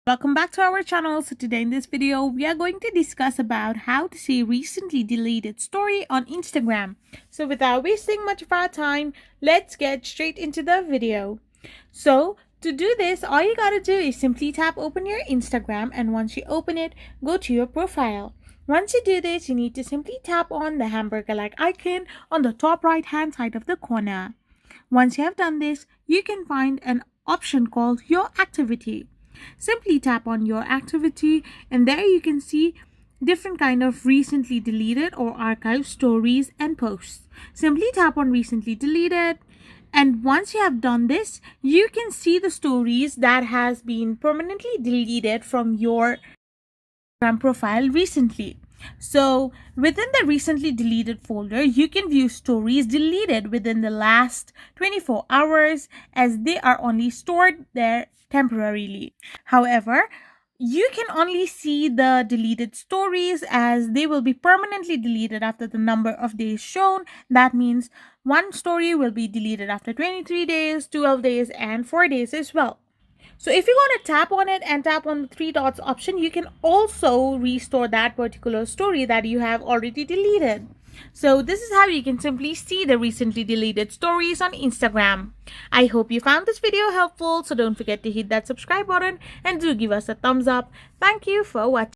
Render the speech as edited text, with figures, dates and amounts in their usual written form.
Welcome back to our channel. So today in this video, we are going to discuss about how to see recently deleted story on Instagram. So without wasting much of our time, let's get straight into the video. So to do this, all you gotta do is simply tap open your Instagram, and once you open it, go to your profile. Once you do this, you need to simply tap on the hamburger-like icon on the top right hand side of the corner. Once you have done this, you can find an option called Your Activity. Simply tap on Your Activity, and there you can see different kind of recently deleted or archived stories and posts. Simply tap on Recently Deleted, and once you have done this, you can see the stories that has been permanently deleted from your Instagram profile recently. So within the recently deleted folder, you can view stories deleted within the last 24 hours, as they are only stored there temporarily. However, you can only see the deleted stories as they will be permanently deleted after the number of days shown. That means one story will be deleted after 23 days, 12 days, and 4 days as well. So if you're going to tap on it and tap on the three dots option, you can also restore that particular story that you have already deleted. So this is how you can simply see the recently deleted stories on Instagram. I hope you found this video helpful, so don't forget to hit that subscribe button and do give us a thumbs up. Thank you for watching.